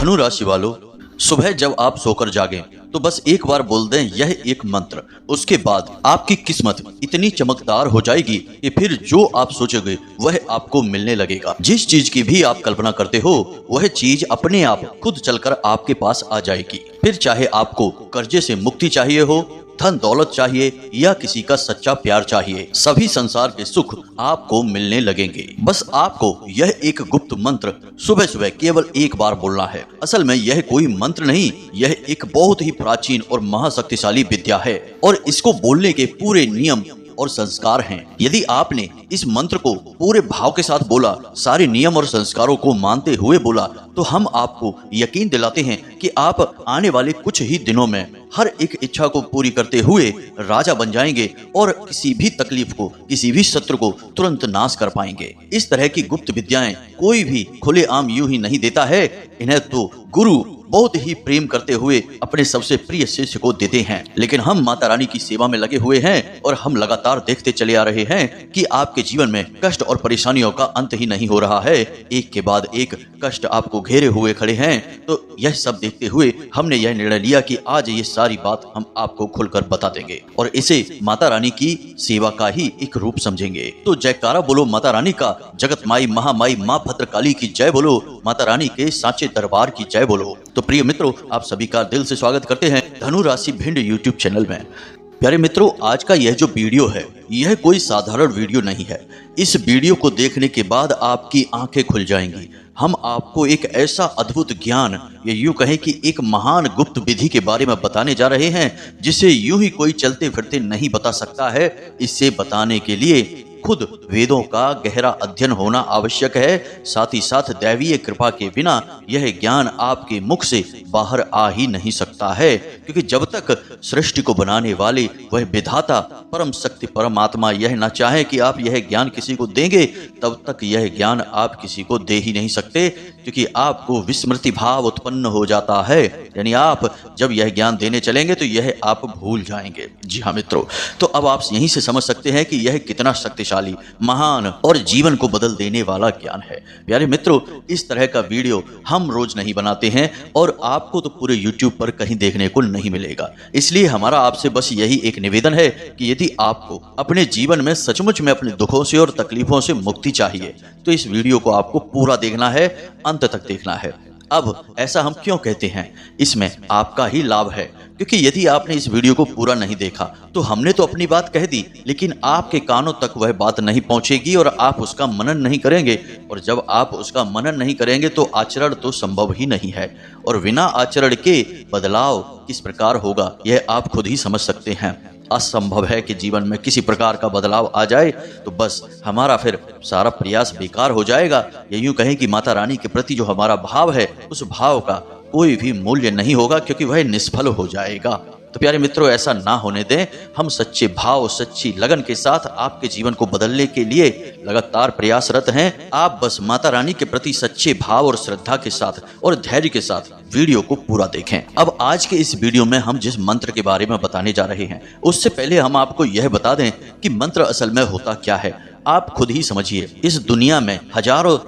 धनु राशि वालों, सुबह जब आप सोकर जागें तो बस एक बार बोल दें यह एक मंत्र। उसके बाद आपकी किस्मत इतनी चमकदार हो जाएगी कि फिर जो आप सोचोगे वह आपको मिलने लगेगा। जिस चीज की भी आप कल्पना करते हो वह चीज अपने आप खुद चलकर आपके पास आ जाएगी। फिर चाहे आपको कर्जे से मुक्ति चाहिए हो, धन दौलत चाहिए या किसी का सच्चा प्यार चाहिए, सभी संसार के सुख आपको मिलने लगेंगे। बस आपको यह एक गुप्त मंत्र सुबह सुबह केवल एक बार बोलना है। असल में यह कोई मंत्र नहीं, यह एक बहुत ही प्राचीन और महाशक्तिशाली विद्या है और इसको बोलने के पूरे नियम और संस्कार हैं। यदि आपने इस मंत्र को पूरे भाव के साथ बोला, सारे नियम और संस्कारों को मानते हुए बोला, तो हम आपको यकीन दिलाते हैं कि आप आने वाले कुछ ही दिनों में हर एक इच्छा को पूरी करते हुए राजा बन जाएंगे और किसी भी तकलीफ को, किसी भी शत्रु को तुरंत नाश कर पाएंगे। इस तरह की गुप्त विद्याएं कोई भी खुलेआम यूं ही नहीं देता है। इन्हें तो गुरु बहुत ही प्रेम करते हुए अपने सबसे प्रिय शिष्य को देते हैं। लेकिन हम माता रानी की सेवा में लगे हुए हैं और हम लगातार देखते चले आ रहे हैं कि आपके जीवन में कष्ट और परेशानियों का अंत ही नहीं हो रहा है। एक के बाद एक कष्ट आपको घेरे हुए खड़े हैं। तो यह सब देखते हुए हमने यह निर्णय लिया कि आज ये सारी बात हम आपको खुलकर बता देंगे और इसे माता रानी की सेवा का ही एक रूप समझेंगे। तो जयकारा बोलो माता रानी का, जगत माई महामाई माँ भद्रकाली की जय बोलो, माता रानी के सांचे दरबार की जय बोलो। तो प्रिय मित्रों, आप सभी का दिल से स्वागत करते हैं धनु राशि भिंड यूट्यूब चैनल में। प्यारे मित्रों, आज का यह जो वीडियो है यह कोई साधारण वीडियो नहीं है। इस वीडियो को देखने के बाद आपकी आंखें खुल जाएंगी। हम आपको एक ऐसा अद्भुत ज्ञान या यूं कहें कि एक महान गुप्त विधि के बारे में बताने जा रहे हैं जिसे यूं ही कोई चलते फिरते नहीं बता सकता है। इसे बताने के लिए खुद वेदों का गहरा अध्ययन होना आवश्यक है। साथ ही साथ दैवीय कृपा के बिना यह ज्ञान आपके मुख से बाहर आ ही नहीं सकता है, क्योंकि जब तक सृष्टि को बनाने वाले वह विधाता परम शक्ति परमात्मा यह ना चाहे कि आप यह ज्ञान किसी को देंगे, तब तक यह ज्ञान आप किसी को दे ही नहीं सकते, क्योंकि आपको विस्मृति भाव उत्पन्न हो जाता है। यानी आप जब यह ज्ञान देने चलेंगे तो यह आप भूल जाएंगे। जी हाँ मित्रों, तो अब आप यहीं से समझ सकते हैं कि यह कितना शक्तिशाली, महान और जीवन को बदल देने वाला ज्ञान है। प्यारे मित्रों, इस तरह का वीडियो हम रोज नहीं बनाते हैं और आपको तो पूरे YouTube पर कहीं देखने को नहीं मिलेगा। इसलिए हमारा आपसे बस यही एक निवेदन है कि यदि आपको अपने जीवन में सचमुच में अपने दुखों से और तकलीफों से मुक्ति चाहिए तो इस वीडियो को आपको पूरा देखना है, अंत तक देखना है। अब ऐसा हम क्यों कहते हैं? इसमें आपका ही लाभ है, क्योंकि यदि आपने इस वीडियो को पूरा नहीं देखा तो हमने तो अपनी बात कह दी, लेकिन आपके कानों तक वह बात नहीं पहुंचेगी और आप उसका मनन नहीं करेंगे। और जब आप उसका मनन नहीं करेंगे तो आचरण तो संभव ही नहीं है, और बिना आचरण के बदलाव किस प्रकार होगा यह आप खुद ही समझ सकते हैं। असंभव है कि जीवन में किसी प्रकार का बदलाव आ जाए, तो बस हमारा फिर सारा प्रयास बेकार हो जाएगा। या यूं कहें कि माता रानी के प्रति जो हमारा भाव है उस भाव का कोई भी मूल्य नहीं होगा, क्योंकि वह निष्फल हो जाएगा। तो प्यारे मित्रों, ऐसा ना होने दें। हम सच्चे भाव, सच्ची लगन के साथ आपके जीवन को बदलने के लिए लगातार प्रयासरत हैं। आप बस माता रानी के प्रति सच्चे भाव और श्रद्धा के साथ और धैर्य के साथ वीडियो को पूरा देखें। अब आज के इस वीडियो में हम जिस मंत्र के बारे में बताने जा रहे हैं उससे पहले हम आपको यह बता दें कि मंत्र असल में होता क्या है। आप खुद ही समझिए, इस दुनिया में हजारों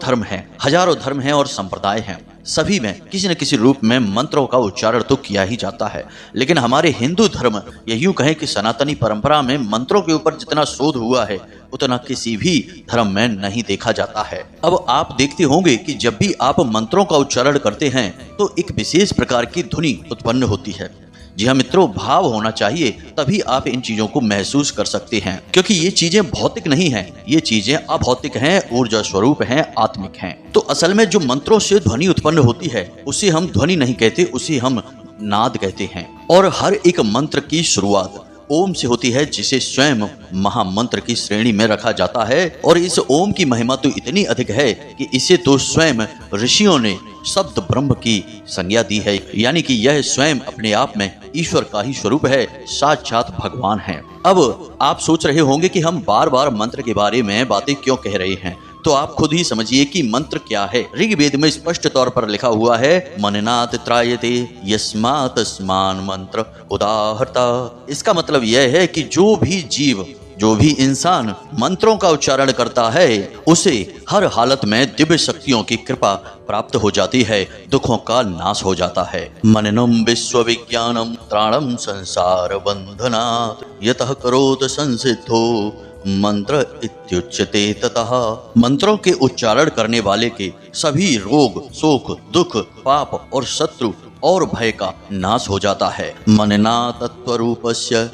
धर्म हैं और संप्रदाय हैं। सभी में किसी न किसी रूप में मंत्रों का उच्चारण तो किया ही जाता है, लेकिन हमारे हिंदू धर्म या यूं कहें कि सनातनी परंपरा में मंत्रों के ऊपर जितना शोध हुआ है उतना किसी भी धर्म में नहीं देखा जाता है। अब आप देखते होंगे कि जब भी आप मंत्रों का उच्चारण करते हैं तो एक विशेष प्रकार की ध्वनि उत्पन्न होती है। जी हाँ मित्रों, भाव होना चाहिए, तभी आप इन चीजों को महसूस कर सकते हैं, क्योंकि ये चीजें भौतिक नहीं हैं, ये चीजें अभौतिक हैं, ऊर्जा स्वरूप हैं, आत्मिक हैं। तो असल में जो मंत्रों से ध्वनि उत्पन्न होती है उसे हम ध्वनि नहीं कहते, उसे हम नाद कहते हैं। और हर एक मंत्र की शुरुआत ओम से होती है, जिसे स्वयं महामंत्र की श्रेणी में रखा जाता है। और इस ओम की महिमा तो इतनी अधिक है कि इसे तो स्वयं ऋषियों ने शब्द ब्रह्म की संज्ञा दी है, यानी कि यह स्वयं अपने आप में ईश्वर का ही स्वरूप है, साक्षात भगवान है। अब आप सोच रहे होंगे कि हम बार बार मंत्र के बारे में बातें क्यों कह रहे हैं, तो आप खुद ही समझिए कि मंत्र क्या है। ऋग्वेद में स्पष्ट तौर पर लिखा हुआ है, मननात् त्रायते यस्मात् स्मान मंत्र उदाहरता। इसका मतलब यह है कि जो भी जीव जो भी इंसान मंत्रों का उच्चारण करता है उसे हर हालत में दिव्य शक्तियों की कृपा प्राप्त हो जाती है, दुखों का नाश हो जाता है। मननम विश्व विज्ञानम त्राणम संसार बंधनात् यतः करोत संसिद्धो मंत्र इत्युच्यते ततः। मंत्रों के उच्चारण करने वाले के सभी रोग, शोक, दुख, पाप और शत्रु और भय का नाश हो जाता है। मनना तत्वरूपस्य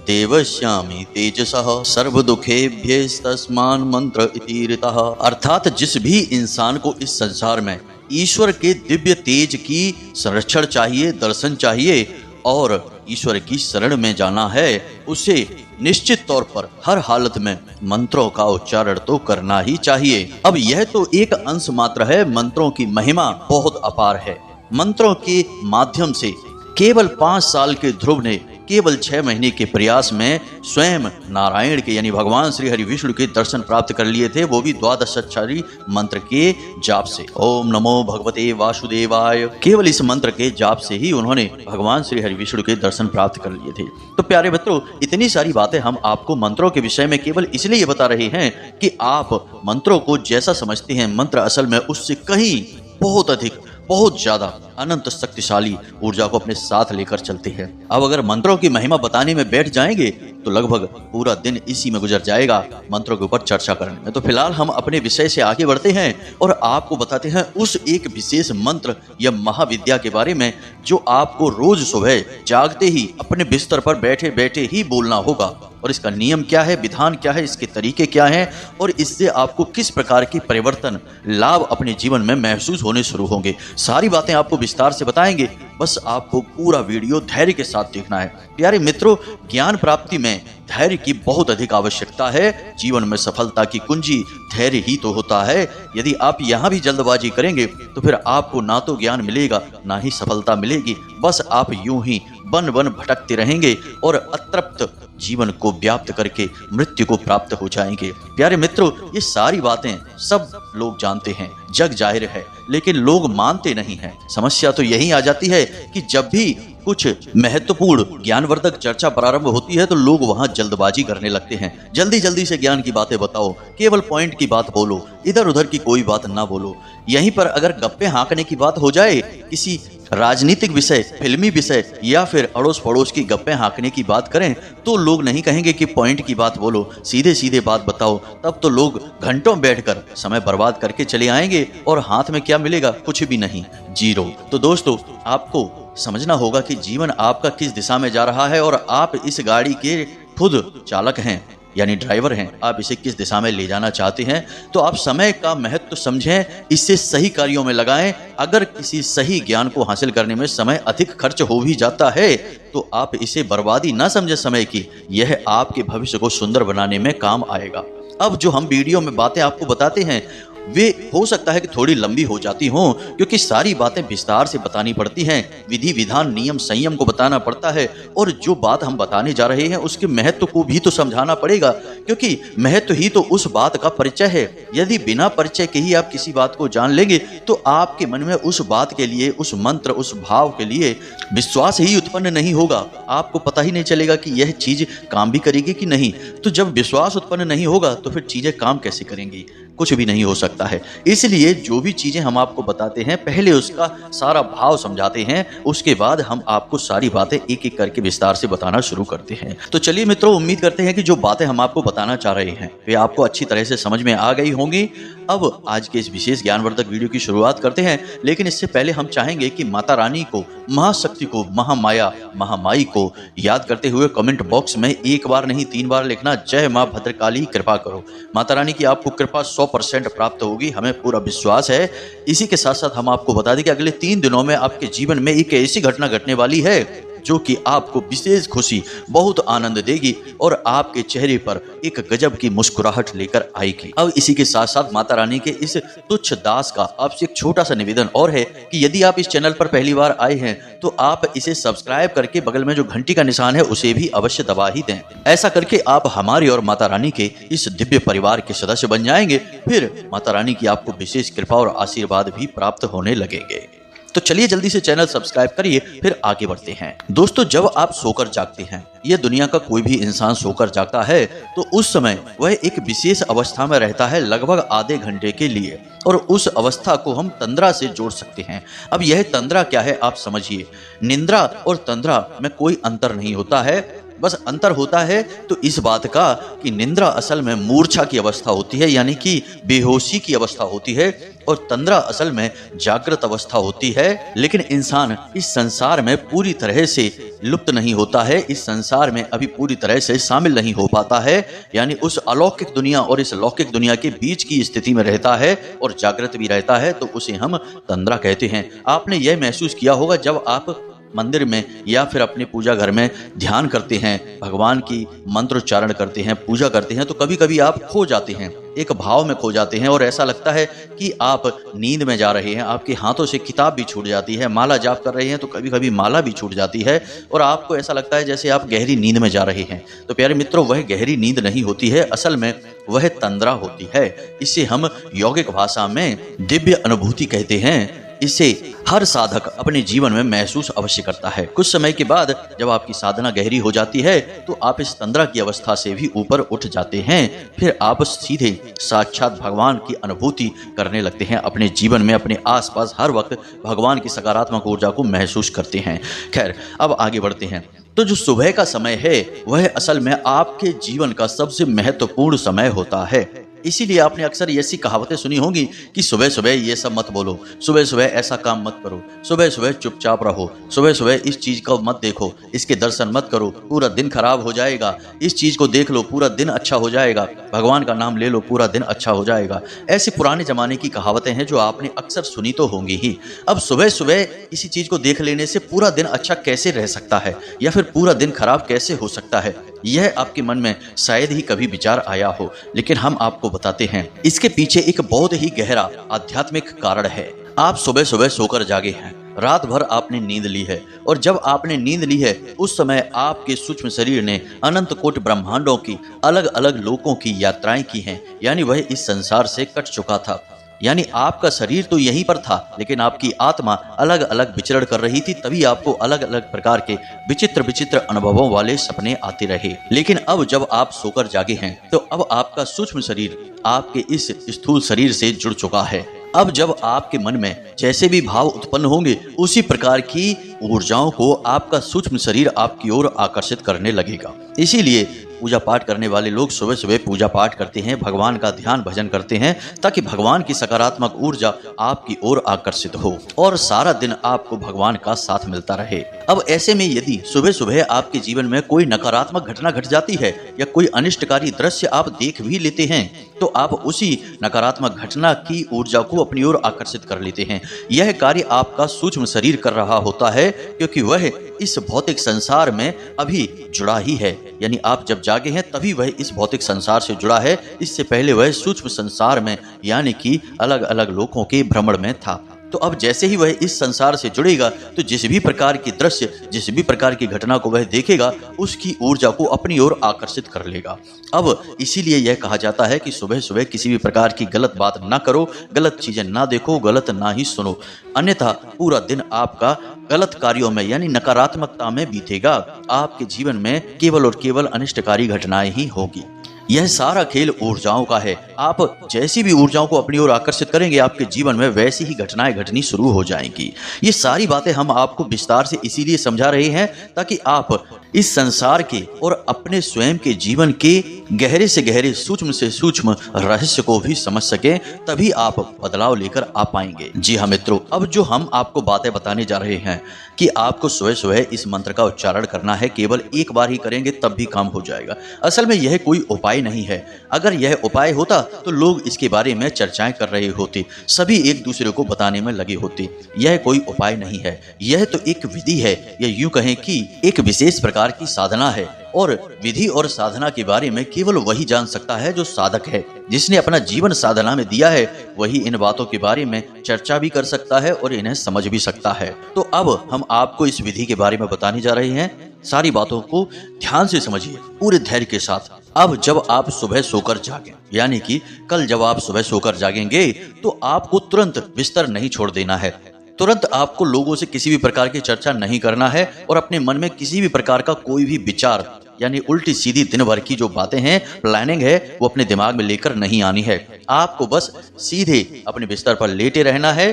देवश्यामी तेजसः सर्व दुखेभ्यस्तस्मान् मंत्र इति ऋतः। अर्थात जिस भी इंसान को इस संसार में ईश्वर के दिव्य तेज की संरक्षण चाहिए, दर्शन चाहिए और ईश्वर की शरण में जाना है, उसे निश्चित तौर पर हर हालत में मंत्रों का उच्चारण तो करना ही चाहिए। अब यह तो एक अंश मात्र है, मंत्रों की महिमा बहुत अपार है। मंत्रों के माध्यम से केवल 5 साल के ध्रुव ने केवल 6 महीने के प्रयास में स्वयं नारायण के यानी भगवान श्री हरि विष्णु के दर्शन प्राप्त कर लिए थे, वो भी 12 अक्षरी मंत्र के जाप से। ओम नमो भगवते वासुदेवाय, केवल इस मंत्र के जाप से ही उन्होंने भगवान श्री हरि विष्णु के दर्शन प्राप्त कर लिए थे। तो प्यारे मित्रों, इतनी सारी बातें हम आपको मंत्रों के विषय में केवल इसलिए बता रहे हैं कि आप मंत्रों को जैसा समझते हैं, मंत्र असल में उससे कहीं बहुत अधिक, बहुत ज्यादा अनंत शक्तिशाली ऊर्जा को अपने साथ लेकर चलते हैं। अब अगर मंत्रों की महिमा बताने में बैठ जाएंगे तो लगभग पूरा दिन इसी में गुजर जाएगा मंत्रों के ऊपर चर्चा करने में। तो फिलहाल हम अपने विषय से आगे बढ़ते हैं और आपको बताते हैं उस एक विशेष मंत्र या महाविद्या के बारे में जो आपको रोज सुबह जागते ही अपने बिस्तर पर बैठे बैठे ही बोलना होगा। और इसका नियम क्या है, विधान क्या है, इसके तरीके क्या हैं और इससे आपको किस प्रकार की परिवर्तन, लाभ अपने जीवन में महसूस होने शुरू होंगे, सारी बातें आपको विस्तार से बताएंगे। बस आपको पूरा वीडियो धैर्य के साथ देखना है। प्यारे मित्रों, ज्ञान प्राप्ति में धैर्य की बहुत अधिक आवश्यकता है। जीवन में सफलता की कुंजी धैर्य ही तो होता है। यदि आप यहाँ भी जल्दबाजी करेंगे तो फिर आपको ना तो ज्ञान मिलेगा ना ही सफलता मिलेगी। बस आप यूं ही बन बन भटकते रहेंगे और अतृप्त जीवन को व्याप्त करके मृत्यु को प्राप्त हो जाएंगे। प्यारे मित्रों, ये सारी बातें सब लोग जानते हैं, जग जाहिर है, लेकिन लोग मानते नहीं हैं। समस्या तो यही आ जाती है कि जब भी कुछ महत्वपूर्ण ज्ञानवर्धक चर्चा प्रारंभ होती है तो लोग वहां जल्दबाजी करने लगते हैं। जल्दी जल्दी से ज्ञान की बातें बताओ, केवल पॉइंट की बात बोलो, इधर उधर की कोई बात ना बोलो। यहीं पर अगर गप्पे हाँकने की बात हो जाए, किसी राजनीतिक विषय, फिल्मी विषय या फिर अड़ोस पड़ोस की गप्पे हाँकने की बात करें तो लोग नहीं कहेंगे कि पॉइंट की बात बोलो, सीधे सीधे बात बताओ। तब तो लोग घंटों बैठकर समय बर्बाद करके चले आएंगे और हाथ में क्या मिलेगा, कुछ भी नहीं, जीरो। तो दोस्तों, आपको समझना होगा कि जीवन आपका किस दिशा में जा रहा है और आप इस गाड़ी के खुद चालक हैं, यानी ड्राइवर हैं। आप इसे किस दिशा में ले जाना चाहते हैं, तो आप समय का महत्व समझें, इससे सही कार्यों में लगाएं। अगर किसी सही ज्ञान को हासिल करने में समय अधिक खर्च हो भी जाता है तो आप इसे बर्बादी ना समझें समय की, यह आपके भविष्य को सुंदर बनाने में काम आएगा। अब जो हम वीडियो में बातें आपको बताते हैं वे हो सकता है कि थोड़ी लंबी हो जाती हों, क्योंकि सारी बातें विस्तार से बतानी पड़ती हैं, विधि विधान नियम संयम को बताना पड़ता है और जो बात हम बताने जा रहे हैं उसके महत्व को भी तो समझाना पड़ेगा, क्योंकि महत्व ही तो उस बात का परिचय है। यदि बिना परिचय के ही आप किसी बात को जान लेंगे तो आपके मन में उस बात के लिए, उस मंत्र, उस भाव के लिए विश्वास ही उत्पन्न नहीं होगा। आपको पता ही नहीं चलेगा कि यह चीज काम भी करेगी कि नहीं। तो जब विश्वास उत्पन्न नहीं होगा तो फिर चीजें काम कैसे करेंगी, कुछ भी नहीं हो सकता है। इसलिए जो भी चीजें हम आपको बताते हैं पहले उसका सारा भाव समझाते हैं, उसके बाद हम आपको सारी बातें एक एक करके विस्तार से बताना शुरू करते हैं। तो चलिए मित्रों, उम्मीद करते हैं कि जो बातें हम आपको बताना चाह रहे हैं वे आपको अच्छी तरह से समझ में आ गई होंगी। अब आज के इस विशेष ज्ञानवर्धक वीडियो की शुरुआत करते हैं, लेकिन इससे पहले हम चाहेंगे कि माता रानी को, महाशक्ति को, महामाया, महामाई को याद करते हुए कमेंट बॉक्स में एक बार नहीं 3 बार लिखना, जय मां भद्रकाली कृपा करो। माता रानी की आपको कृपा 100% प्राप्त होगी, हमें पूरा विश्वास है। इसी के साथ साथ हम आपको बता दें कि अगले 3 दिनों में आपके जीवन में एक ऐसी घटना घटने वाली है जो कि आपको विशेष खुशी, बहुत आनंद देगी और आपके चेहरे पर एक गजब की मुस्कुराहट लेकर आएगी। अब इसी के साथ साथ माता रानी के इस तुच्छ दास का आपसे एक छोटा सा निवेदन और है कि यदि आप इस चैनल पर पहली बार आए हैं तो आप इसे सब्सक्राइब करके बगल में जो घंटी का निशान है उसे भी अवश्य दबा ही दें। ऐसा करके आप हमारी और माता रानी के इस दिव्य परिवार के सदस्य बन जाएंगे। फिर माता रानी की आपको विशेष कृपा और आशीर्वाद भी प्राप्त होने लगेंगे। तो चलिए जल्दी से चैनल सब्सक्राइब करिए, फिर आगे बढ़ते हैं। दोस्तों, जब आप सोकर जागते हैं, यह दुनिया का कोई भी इंसान सोकर जागता है तो उस समय वह एक विशेष अवस्था में रहता है, लगभग आधे घंटे के लिए, और उस अवस्था को हम तंद्रा से जोड़ सकते हैं। अब यह तंद्रा क्या है आप समझिए। निंद्रा और तंद्रा में कोई अंतर नहीं होता है, बस अंतर होता है तो इस बात का कि निंद्रा असल में मूर्छा की अवस्था होती है, यानी कि बेहोशी की अवस्था होती है, और तंद्रा असल में जागृत अवस्था होती है। लेकिन इंसान इस संसार में पूरी तरह से लुप्त नहीं होता है, इस संसार में अभी पूरी तरह से शामिल नहीं हो पाता है, यानी उस अलौकिक दुनिया और इस लौकिक दुनिया के बीच की स्थिति में रहता है और जागृत भी रहता है, तो उसे हम तंद्रा कहते हैं। आपने यह महसूस किया होगा जब आप मंदिर में या फिर अपने पूजा घर में ध्यान करते हैं, भगवान की मंत्रोच्चारण करते हैं, पूजा करते हैं, तो कभी कभी आप खो जाते हैं, एक भाव में खो जाते हैं और ऐसा लगता है कि आप नींद में जा रहे हैं। आपके हाथों से किताब भी छूट जाती है, माला जाप कर रहे हैं तो कभी कभी माला भी छूट जाती है और आपको ऐसा लगता है जैसे आप गहरी नींद में जा रहे हैं। तो प्यारे मित्रों, वह गहरी नींद नहीं होती है, असल में वह तंद्रा होती है। इसे हम यौगिक भाषा में दिव्य अनुभूति कहते हैं। इसे हर साधक अपने जीवन में महसूस अवश्य करता है। कुछ समय के बाद जब आपकी साधना गहरी हो जाती है तो आप इस तंद्रा की अवस्था से भी ऊपर उठ जाते हैं, फिर आप सीधे साक्षात भगवान की अनुभूति करने लगते हैं। अपने जीवन में अपने आसपास हर वक्त भगवान की सकारात्मक ऊर्जा को महसूस करते हैं। खैर, अब आगे बढ़ते हैं। तो जो सुबह का समय है वह असल में आपके जीवन का सबसे महत्वपूर्ण समय होता है। इसीलिए आपने अक्सर ऐसी कहावतें सुनी होंगी कि सुबह सुबह ये सब मत बोलो, सुबह सुबह ऐसा काम मत करो, सुबह सुबह चुपचाप रहो, सुबह सुबह इस चीज को मत देखो, इसके दर्शन मत करो, पूरा दिन खराब हो जाएगा, इस चीज को देख लो पूरा दिन अच्छा हो जाएगा, भगवान का नाम ले लो पूरा दिन अच्छा हो जाएगा। ऐसी पुराने जमाने की कहावतें हैं जो आपने अक्सर सुनी तो होंगी ही। अब सुबह सुबह किसी चीज को देख लेने से पूरा दिन अच्छा कैसे रह सकता है या फिर पूरा दिन खराब कैसे हो सकता है, यह आपके मन में शायद ही कभी विचार आया हो, लेकिन हम आपको बताते हैं इसके पीछे एक बहुत ही गहरा आध्यात्मिक कारण है। आप सुबह सुबह सोकर जागे हैं, रात भर आपने नींद ली है, और जब आपने नींद ली है उस समय आपके सूक्ष्म शरीर ने अनंत कोटि ब्रह्मांडों की अलग अलग लोकों की यात्राएं की हैं, यानी वह इस संसार से कट चुका था। यानी आपका शरीर तो यहीं पर था, लेकिन आपकी आत्मा अलग अलग विचरण कर रही थी, तभी आपको अलग अलग प्रकार के विचित्र विचित्र अनुभवों वाले सपने आते रहे। लेकिन अब जब आप सोकर जागे हैं तो अब आपका सूक्ष्म शरीर आपके इस स्थूल शरीर से जुड़ चुका है। अब जब आपके मन में जैसे भी भाव उत्पन्न होंगे उसी प्रकार की ऊर्जाओं को आपका सूक्ष्म शरीर आपकी ओर आकर्षित करने लगेगा। इसीलिए पूजा पाठ करने वाले लोग सुबह सुबह पूजा पाठ करते हैं, भगवान का ध्यान भजन करते हैं, ताकि भगवान की सकारात्मक ऊर्जा आपकी ओर आकर्षित हो और सारा दिन आपको भगवान का साथ मिलता रहे। अब ऐसे में यदि सुबह सुबह आपके जीवन में कोई नकारात्मक घटना घट जाती है या कोई अनिष्टकारी दृश्य आप देख भी लेते हैं तो आप उसी नकारात्मक घटना की ऊर्जा को अपनी ओर आकर्षित कर लेते हैं। यह कार्य आपका सूक्ष्म शरीर कर रहा होता है, क्योंकि वह इस भौतिक संसार में अभी जुड़ा ही है। यानी आप जब जागे हैं तभी वह इस भौतिक संसार से जुड़ा है, इससे पहले वह सूक्ष्म संसार में यानी कि अलग अलग लोकों के भ्रमण में था। तो अब जैसे ही वह इस संसार से जुड़ेगा तो जिस भी प्रकार की दृश्य, जिस भी प्रकार की घटना को वह देखेगा उसकी ऊर्जा को अपनी ओर आकर्षित कर लेगा। अब इसीलिए यह कहा जाता है कि सुबह सुबह किसी भी प्रकार की गलत बात ना करो, गलत चीजें ना देखो, गलत ना ही सुनो, अन्यथा पूरा दिन आपका गलत कार्यों में यानी नकारात्मकता में बीतेगा। आपके जीवन में केवल और केवल अनिष्टकारी घटनाएं ही होगी। यह सारा खेल ऊर्जाओं का है। आप जैसी भी ऊर्जाओं को अपनी ओर आकर्षित करेंगे आपके जीवन में वैसी ही घटनाएं घटनी शुरू हो जाएंगी। ये सारी बातें हम आपको विस्तार से इसीलिए समझा रहे हैं ताकि आप इस संसार के और अपने स्वयं के जीवन के गहरे से गहरे, सूक्ष्म से सूक्ष्म रहस्य को भी समझ सकें, तभी आप बदलाव लेकर आ पाएंगे। जी हाँ मित्रों, अब जो हम आपको बातें बताने जा रहे हैं कि आपको सुबह सुबह इस मंत्र का उच्चारण करना है, केवल एक बार ही करेंगे तब भी काम हो जाएगा। असल में यह कोई उपाय नहीं है। अगर यह उपाय होता तो लोग इसके बारे में चर्चाएं कर रहे होते, सभी एक दूसरे को बताने में लगे होते। यह कोई उपाय नहीं है, यह तो एक विधि है, या यूं कहें कि एक विशेष प्रकार की साधना है। और विधि और साधना के बारे में केवल वही जान सकता है जो साधक है। जिसने अपना जीवन साधना में दिया है वही इन बातों के बारे में चर्चा भी कर सकता है और इन्हें समझ भी सकता है। तो अब हम आपको इस विधि के बारे में बताने जा रहे हैं। सारी बातों को ध्यान से समझिए, पूरे धैर्य के साथ। अब जब आप सुबह सोकर जागें, यानी कि कल जब आप सुबह सोकर जागेंगे तो आपको तुरंत बिस्तर नहीं छोड़ देना है। तुरंत आपको लोगों से किसी भी प्रकार की चर्चा नहीं करना है और अपने मन में किसी भी प्रकार का कोई भी विचार यानी उल्टी सीधी दिन भर की जो बातें हैं, प्लानिंग है, वो अपने दिमाग में लेकर नहीं आनी है। आपको बस सीधे अपने बिस्तर पर लेटे रहना है।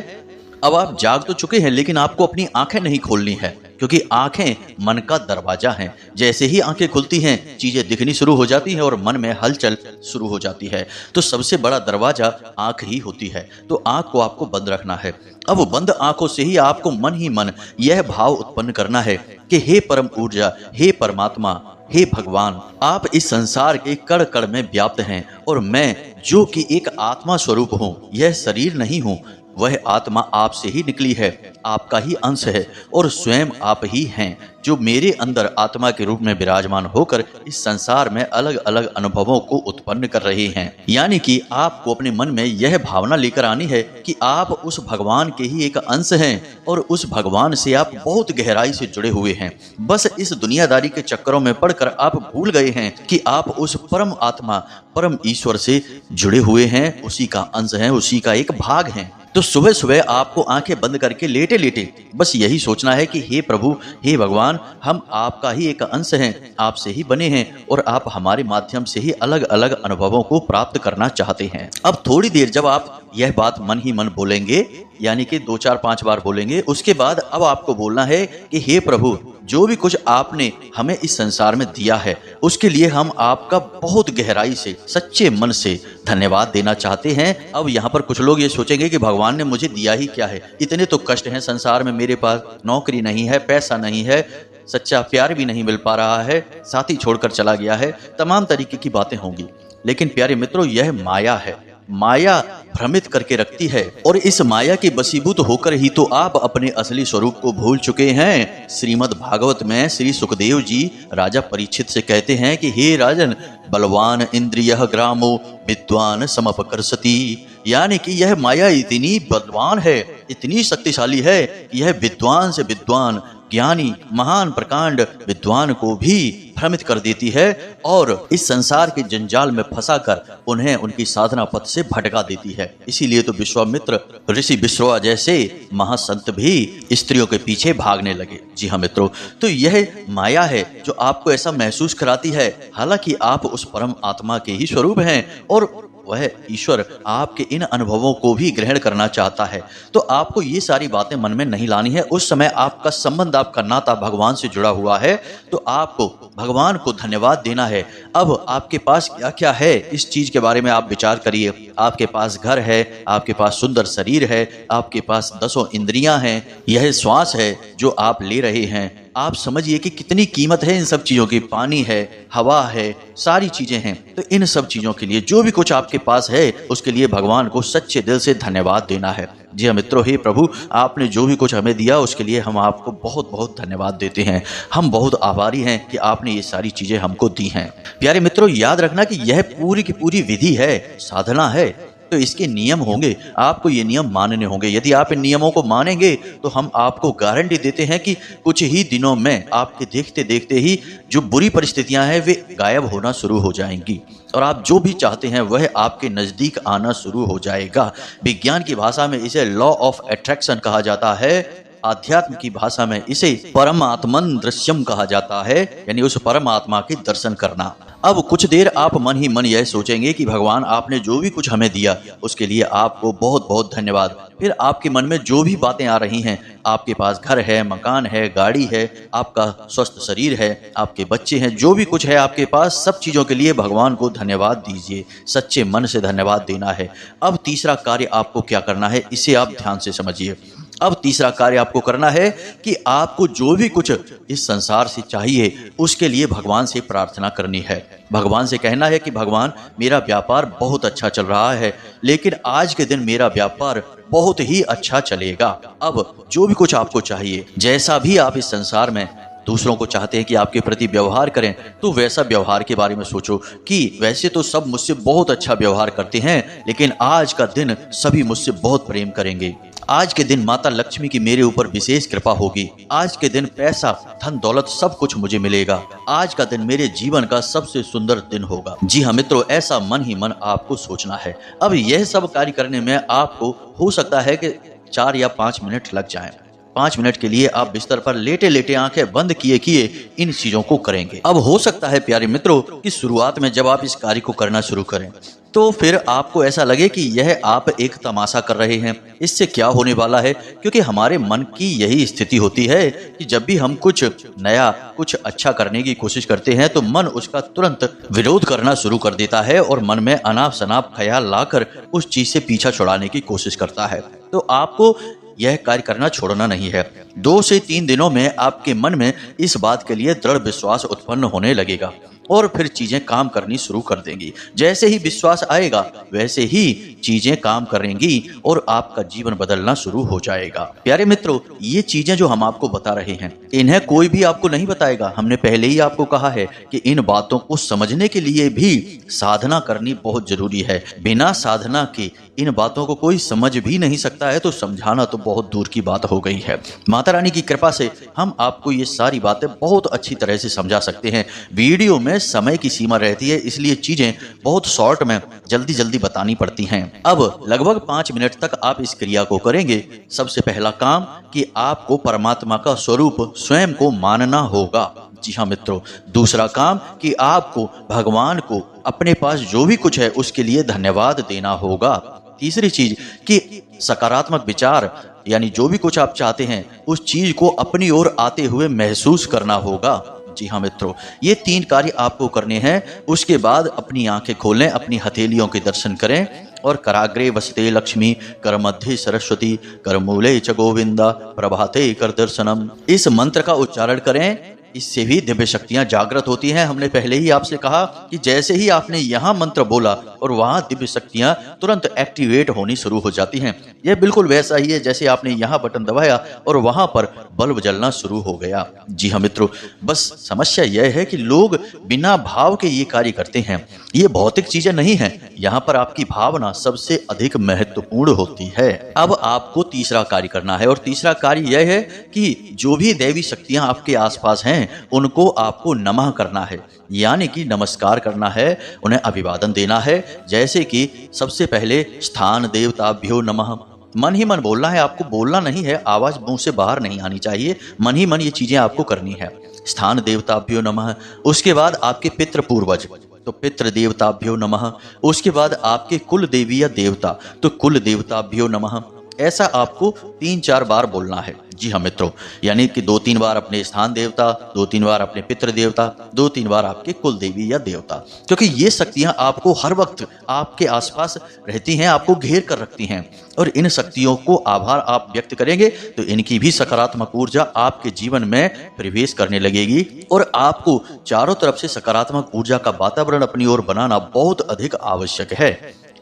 अब आप जाग तो चुके हैं, लेकिन आपको अपनी आंखें नहीं खोलनी है, क्योंकि आंखें मन का दरवाजा हैं। जैसे ही आंखें खुलती हैं, चीजें दिखनी शुरू हो जाती हैं और मन में हलचल शुरू हो जाती है। तो सबसे बड़ा दरवाजा आंख ही होती है, तो आंख को आपको बंद रखना है। अब बंद आंखों से ही आपको मन ही मन यह भाव उत्पन्न करना है कि हे परम ऊर्जा, हे परमात्मा, हे भगवान, आप इस संसार के कण कण में व्याप्त हैं और मैं जो कि एक आत्मा स्वरूप हूँ, यह शरीर नहीं हूँ, वह आत्मा आपसे ही निकली है, आपका ही अंश है और स्वयं आप ही हैं जो मेरे अंदर आत्मा के रूप में विराजमान होकर इस संसार में अलग अलग अनुभवों को उत्पन्न कर रहे हैं। यानी कि आपको अपने मन में यह भावना लेकर आनी है कि आप उस भगवान के ही एक अंश हैं और उस भगवान से आप बहुत गहराई से जुड़े हुए हैं। बस इस दुनियादारी के चक्करों में पड़कर आप भूल गए हैं कि आप उस परम आत्मा, परम ईश्वर से जुड़े हुए हैं, उसी का अंश हैं, उसी का एक भाग हैं। तो सुबह सुबह आपको आंखें बंद करके लेटे लेटे बस यही सोचना है कि हे प्रभु, हे भगवान, हम आपका ही एक अंश हैं, आपसे ही बने हैं और आप हमारे माध्यम से ही अलग अलग अनुभवों को प्राप्त करना चाहते हैं। अब थोड़ी देर जब आप यह बात मन ही मन बोलेंगे, यानी कि 2 4 5 बार बोलेंगे, उसके बाद अब आपको बोलना है कि हे प्रभु, जो भी कुछ आपने हमें इस संसार में दिया है, उसके लिए हम आपका बहुत गहराई से, सच्चे मन से धन्यवाद देना चाहते हैं। अब यहाँ पर कुछ लोग ये सोचेंगे कि भगवान ने मुझे दिया ही क्या है, इतने तो कष्ट हैं संसार में, मेरे पास नौकरी नहीं है, पैसा नहीं है, सच्चा प्यार भी नहीं मिल पा रहा है, साथी छोड़कर चला गया है, तमाम तरीके की बातें होंगी। लेकिन प्यारे मित्रों, यह माया है। माया भ्रमित करके रखती है और इस माया के वशीभूत होकर ही तो आप अपने असली स्वरूप को भूल चुके हैं। श्रीमद् भागवत में श्री सुखदेव जी राजा परीक्षित से कहते हैं कि हे राजन, बलवान इंद्रियः ग्रामो विद्वान समपकर्षति, यानी कि यह माया इतनी बलवान है, इतनी शक्तिशाली है कि यह विद्वान से विद्वान, ज्ञानी, महान प्रकांड विद्वान को भी भ्रमित कर देती है और इस संसार के जंजाल में फंसाकर उन्हें उनकी साधना पथ से भटका देती है। इसीलिए तो विश्वामित्र, ऋषि विश्रवा जैसे महासंत भी स्त्रियों के पीछे भागने लगे। जी हाँ मित्रों, तो यह माया है जो आपको ऐसा महसूस कराती है, हालांकि आप उस परम आत्मा के ही स्वरूप हैं और वह ईश्वर आपके इन अनुभवों को भी ग्रहण करना चाहता है। तो आपको ये सारी बातें मन में नहीं लानी है। उस समय आपका संबंध, आपका नाता भगवान से जुड़ा हुआ है, तो आपको भगवान को धन्यवाद देना है। अब आपके पास क्या क्या है, इस चीज के बारे में आप विचार करिए। आपके पास घर है, आपके पास सुंदर शरीर है, आपके पास 10 इंद्रियां हैं, यह श्वास है जो आप ले रहे हैं। आप समझिए कि कितनी कीमत है इन सब चीजों की। पानी है, हवा है, सारी चीजें हैं। तो इन सब चीजों के लिए, जो भी कुछ आपके पास है, उसके लिए भगवान को सच्चे दिल से धन्यवाद देना है। जी हाँ मित्रों, हे प्रभु, आपने जो भी कुछ हमें दिया उसके लिए हम आपको बहुत बहुत धन्यवाद देते हैं। हम बहुत आभारी हैं कि आपने ये सारी चीजें हमको दी हैं। प्यारे मित्रों, याद रखना कि यह पूरी की पूरी विधि है, साधना है, तो इसके नियम होंगे, आपको ये नियम मानने होंगे। यदि आप इन नियमों को मानेंगे तो हम आपको गारंटी देते हैं कि कुछ ही दिनों में आपके देखते देखते ही जो बुरी परिस्थितियां हैं वे गायब होना शुरू हो जाएंगी और आप जो भी चाहते हैं वह आपके नजदीक आना शुरू हो जाएगा। विज्ञान की भाषा में इसे लॉ ऑफ अट्रैक्शन कहा जाता है, आध्यात्म की भाषा में इसे परमात्मन दृश्यम कहा जाता है, यानी उस परमात्मा के दर्शन करना। अब कुछ देर आप मन ही मन यह सोचेंगे कि भगवान, आपने जो भी कुछ हमें दिया उसके लिए आपको बहुत बहुत धन्यवाद। फिर आपके मन में जो भी बातें आ रही हैं, आपके पास घर है, मकान है, गाड़ी है, आपका स्वस्थ शरीर है, आपके बच्चे हैं, जो भी कुछ है आपके पास, सब चीज़ों के लिए भगवान को धन्यवाद दीजिए। सच्चे मन से धन्यवाद देना है। अब तीसरा कार्य आपको क्या करना है, इसे आप ध्यान से समझिए। अब तीसरा कार्य आपको करना है कि आपको जो भी कुछ इस संसार से चाहिए उसके लिए भगवान से प्रार्थना करनी है। भगवान से कहना है कि भगवान, मेरा व्यापार बहुत अच्छा चल रहा है, लेकिन आज के दिन मेरा व्यापार बहुत ही अच्छा चलेगा। अब जो भी कुछ आपको चाहिए, जैसा भी आप इस संसार में दूसरों को चाहते हैं कि आपके प्रति व्यवहार करें, तो वैसा व्यवहार के बारे में सोचो कि वैसे तो सब मुझसे बहुत अच्छा व्यवहार करते हैं, लेकिन आज का दिन सभी मुझसे बहुत प्रेम करेंगे। आज के दिन माता लक्ष्मी की मेरे ऊपर विशेष कृपा होगी। आज के दिन पैसा, धन दौलत सब कुछ मुझे मिलेगा। आज का दिन मेरे जीवन का सबसे सुंदर दिन होगा। जी हाँ मित्रों, ऐसा मन ही मन आपको सोचना है। अब यह सब कार्य करने में आपको हो सकता है कि 4 या 5 मिनट लग जाएं। 5 मिनट के लिए आप बिस्तर पर लेटे लेटे आंखें बंद किए किए इन चीजों को करेंगे। अब हो सकता है प्यारे मित्रों कि शुरुआत में जब आप इस कार्य को करना शुरू करें तो फिर आपको ऐसा लगे कि यह आप एक तमाशा कर रहे हैं, इससे क्या होने वाला है। क्योंकि हमारे मन की यही स्थिति होती है कि जब भी हम कुछ नया कुछ अच्छा करने की कोशिश करते हैं तो मन उसका तुरंत विरोध करना शुरू कर देता है और मन में अनाप शनाप ख्याल लाकर उस चीज से पीछा छुड़ाने की कोशिश करता है। तो आपको यह कार्य करना छोड़ना नहीं है। 2 से 3 दिनों में आपके मन में इस बात के लिए दृढ़ विश्वास उत्पन्न होने लगेगा और फिर चीजें काम करनी शुरू कर देंगी। जैसे ही विश्वास आएगा वैसे ही चीजें काम करेंगी और आपका जीवन बदलना शुरू हो जाएगा। प्यारे मित्रों, ये चीजें जो हम आपको बता रहे हैं इन्हें कोई भी आपको नहीं बताएगा। हमने पहले ही आपको कहा है कि इन बातों को समझने के लिए भी साधना करनी बहुत जरूरी है। बिना साधना के इन बातों को कोई समझ भी नहीं सकता है, तो समझाना तो बहुत दूर की बात हो गई है। माता रानी की कृपा से हम आपको ये सारी बातें बहुत अच्छी तरह से समझा सकते हैं। वीडियो में समय की सीमा रहती है, इसलिए चीजें बहुत शॉर्ट में जल्दी जल्दी बतानी पड़ती हैं। अब लगभग 5 मिनट तक आप इस क्रिया को करेंगे। सबसे पहला काम कि आपको परमात्मा का स्वरूप स्वयं को मानना होगा। जी हाँ मित्रों, दूसरा काम कि आपको भगवान को अपने पास जो भी कुछ है उसके लिए धन्यवाद देना होगा। तीसरी चीज कि सकारात्मक विचार यानी जो भी कुछ आप चाहते हैं उस चीज को अपनी ओर आते हुए महसूस करना होगा। जी हाँ मित्रों, ये 3 कार्य आपको करने हैं। उसके बाद अपनी आंखें खोलें, अपनी हथेलियों के दर्शन करें और कराग्रे वसते लक्ष्मी, कर मध्य सरस्वती, कर मूले च गोविंदा, प्रभाते कर दर्शनम, इस मंत्र का उच्चारण करें। इससे भी दिव्य शक्तियां जागृत होती हैं। हमने पहले ही आपसे कहा कि जैसे ही आपने यहाँ मंत्र बोला और वहां दिव्य शक्तियां तुरंत एक्टिवेट होनी शुरू हो जाती हैं। यह बिल्कुल वैसा ही है जैसे आपने यहाँ बटन दबाया और वहां पर बल्ब जलना शुरू हो गया। जी हाँ मित्रों, बस समस्या यह है कि लोग बिना भाव के ये कार्य करते हैं। ये भौतिक चीजें नहीं है, यहाँ पर आपकी भावना सबसे अधिक महत्वपूर्ण होती है। अब आपको तीसरा कार्य करना है और तीसरा कार्य यह है कि जो भी दैवी शक्तियां आपके आसपास हैं उनको आपको नमः करना है, यानी कि नमस्कार करना है, उन्हें अभिवादन देना है। जैसे कि सबसे पहले स्थान देवताभ्यो नमः, मन ही मन बोलना है, आपको बोलना नहीं है, आवाज मुंह से बाहर नहीं आनी चाहिए, मन ही मन ये चीजें आपको करनी है। स्थान देवताभ्यो नमः। उसके बाद आपके पितृ पूर्वज, तो पितृ देवताभ्यो नमः। उसके बाद आपके कुल देवी या देवता, तो कुल देवताभ्यो नमः। ऐसा आपको 3-4 बार बोलना है। जी हाँ मित्रों, यानी कि 2-3 बार अपने स्थान देवता, 2-3 बार अपने पितृ देवता, 2-3 बार आपके कुल देवी या देवता, क्योंकि ये शक्तियां आपको हर वक्त आपके आसपास रहती हैं, आपको घेर कर रखती हैं। और इन शक्तियों को आभार आप व्यक्त करेंगे तो इनकी भी सकारात्मक ऊर्जा आपके जीवन में प्रवेश करने लगेगी और आपको चारों तरफ से सकारात्मक ऊर्जा का वातावरण अपनी ओर बनाना बहुत अधिक आवश्यक है।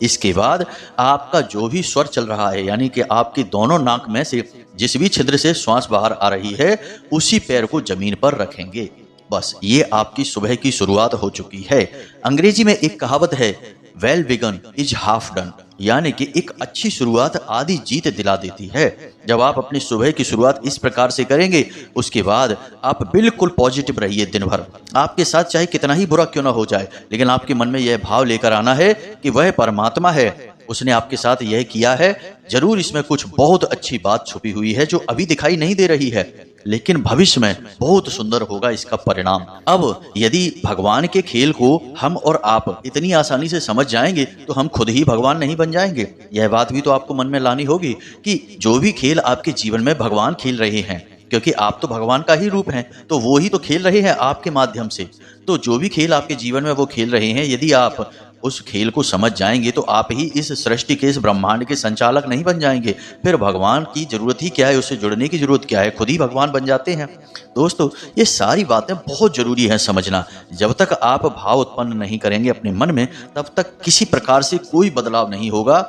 इसके बाद आपका जो भी स्वर चल रहा है, यानी कि आपके दोनों नाक में से जिस भी छिद्र से श्वास बाहर आ रही है उसी पैर को जमीन पर रखेंगे। बस ये आपकी सुबह की शुरुआत हो चुकी है। अंग्रेजी में एक कहावत है, well begun is half done, यानी कि एक अच्छी शुरुआत आधी जीत दिला देती है। जब आप अपनी सुबह की शुरुआत इस प्रकार से करेंगे उसके बाद आप बिल्कुल पॉजिटिव रहिए दिन भर। आपके साथ चाहे कितना ही बुरा क्यों ना हो जाए, लेकिन आपके मन में यह भाव लेकर आना है कि वह परमात्मा है, उसने आपके साथ यह किया है, जरूर इसमें कुछ बहुत अच्छी बात छुपी हुई है जो अभी दिखाई नहीं दे रही है, लेकिन भविष्य में बहुत सुंदर होगा इसका परिणाम। अब यदि भगवान के खेल को हम और आप इतनी आसानी से समझ जाएंगे तो हम खुद ही भगवान नहीं बन जाएंगे। यह बात भी तो आपको मन में लानी होगी कि जो भी खेल आपके जीवन में भगवान खेल रहे हैं, क्योंकि आप तो भगवान का ही रूप हैं, तो वो ही तो खेल रहे हैं आपके माध्यम से। तो जो भी खेल आपके जीवन में वो खेल रहे हैं, यदि आप उस खेल को समझ जाएंगे तो आप ही इस सृष्टि के, इस ब्रह्मांड के संचालक नहीं बन जाएंगे। फिर भगवान की जरूरत ही क्या है, उससे जुड़ने की जरूरत क्या है, खुद ही भगवान बन जाते हैं। दोस्तों, ये सारी बातें बहुत जरूरी है समझना। जब तक आप भाव उत्पन्न नहीं करेंगे अपने मन में, तब तक किसी प्रकार से कोई बदलाव नहीं होगा।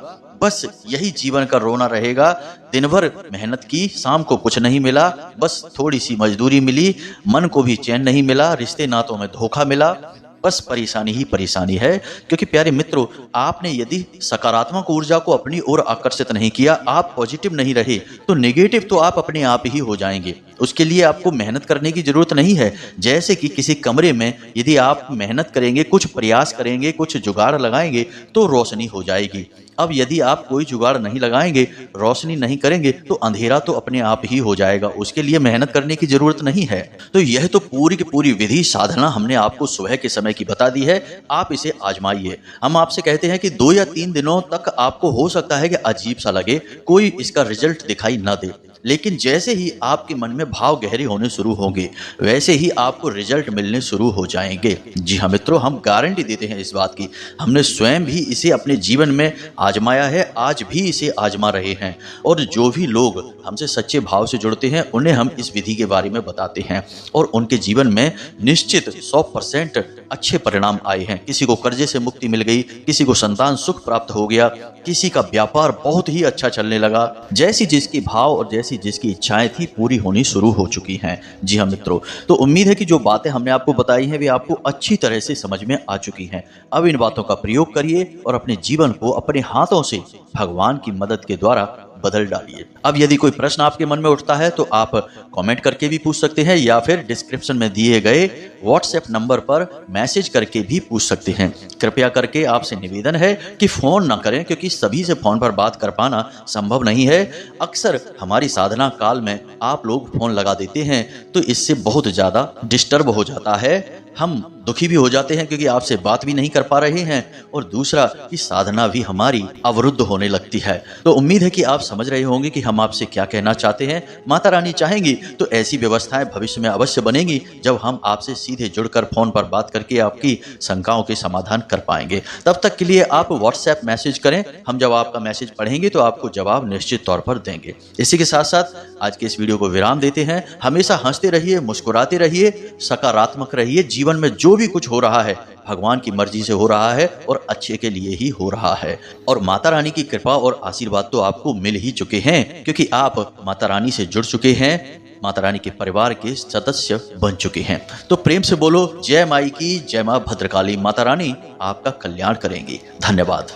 बस यही जीवन का रोना रहेगा। दिन भर मेहनत की, शाम को कुछ नहीं मिला, बस थोड़ी सी मजदूरी मिली, मन को भी चैन नहीं मिला, रिश्ते नातों में धोखा मिला, बस परेशानी ही परेशानी है। क्योंकि प्यारे मित्रों, आपने यदि सकारात्मक ऊर्जा को अपनी ओर आकर्षित नहीं किया, आप पॉजिटिव नहीं रहे, तो नेगेटिव तो आप अपने आप ही हो जाएंगे। उसके लिए आपको मेहनत करने की जरूरत नहीं है। जैसे कि किसी कमरे में यदि आप मेहनत करेंगे, कुछ प्रयास करेंगे, कुछ जुगाड़ लगाएंगे तो रोशनी हो जाएगी। अब यदि आप कोई जुगाड़ नहीं लगाएंगे, रोशनी नहीं करेंगे तो अंधेरा तो अपने आप ही हो जाएगा। उसके लिए मेहनत करने की जरूरत नहीं है। तो यह तो पूरी की पूरी विधि साधना हमने आपको सुबह के समय की बता दी है। आप इसे आजमाइए। हम आपसे कहते हैं कि 2 या 3 दिनों तक आपको हो सकता है कि अजीब सा लगे, कोई इसका रिजल्ट दिखाई ना दे, लेकिन जैसे ही आपके मन में भाव गहरे होने शुरू होंगे, वैसे ही आपको रिजल्ट मिलने शुरू हो जाएंगे। जी हाँ मित्रों, हम गारंटी देते हैं इस बात की। हमने स्वयं भी इसे अपने जीवन में आजमाया है, आज भी इसे आजमा रहे हैं। और जो भी लोग हमसे सच्चे भाव से जुड़ते हैं, उन्हें हम इस विधि के बारे में बताते हैं और उनके जीवन में निश्चित 100% अच्छे परिणाम आए हैं। किसी को कर्जे से मुक्ति मिल गई, किसी को संतान सुख प्राप्त हो गया, किसी का व्यापार बहुत ही अच्छा चलने लगा। जैसी जिसकी भाव और जैसी जिसकी इच्छाएं थी पूरी होनी शुरू हो चुकी हैं। जी हाँ मित्रों, तो उम्मीद है कि जो बातें हमने आपको बताई हैं वे आपको अच्छी तरह से समझ में आ चुकी हैं। अब इन बातों का प्रयोग करिए और अपने जीवन को अपने हाथों से भगवान की मदद के द्वारा बदल डालिए। अब यदि कोई प्रश्न आपके मन में उठता है तो आप कमेंट करके भी पूछ सकते हैं या फिर डिस्क्रिप्शन में दिए गए व्हाट्सएप नंबर पर मैसेज करके भी पूछ सकते हैं। कृपया करके आपसे निवेदन है कि फोन ना करें, क्योंकि सभी से फोन पर बात कर पाना संभव नहीं है। अक्सर हमारी साधना काल में आप लोग फोन लगा देते हैं तो इससे बहुत ज्यादा डिस्टर्ब हो जाता है। हम दुखी भी हो जाते हैं क्योंकि आपसे बात भी नहीं कर पा रहे हैं, और दूसरा कि साधना भी हमारी अवरुद्ध होने लगती है। तो उम्मीद है कि आप समझ रहे होंगे कि हम आपसे क्या कहना चाहते हैं। माता रानी चाहेंगी तो ऐसी व्यवस्थाएं भविष्य में अवश्य बनेंगी जब हम आपसे सीधे जुड़कर फोन पर बात करके आपकी शंकाओं के समाधान कर पाएंगे। तब तक के लिए आप व्हाट्सएप मैसेज करें, हम जब आपका मैसेज पढ़ेंगे तो आपको जवाब निश्चित तौर पर देंगे। इसी के साथ साथ आज के इस वीडियो को विराम देते हैं। हमेशा हंसते रहिए, मुस्कुराते रहिए, सकारात्मक रहिए। जीवन में जो भी कुछ हो रहा है भगवान की मर्जी से हो रहा है और अच्छे के लिए ही हो रहा है। और माता रानी की कृपा और आशीर्वाद तो आपको मिल ही चुके हैं, क्योंकि आप माता रानी से जुड़ चुके हैं, माता रानी के परिवार के सदस्य बन चुके हैं। तो प्रेम से बोलो जय माई की, जय मां भद्रकाली। माता रानी आपका कल्याण करेंगी। धन्यवाद।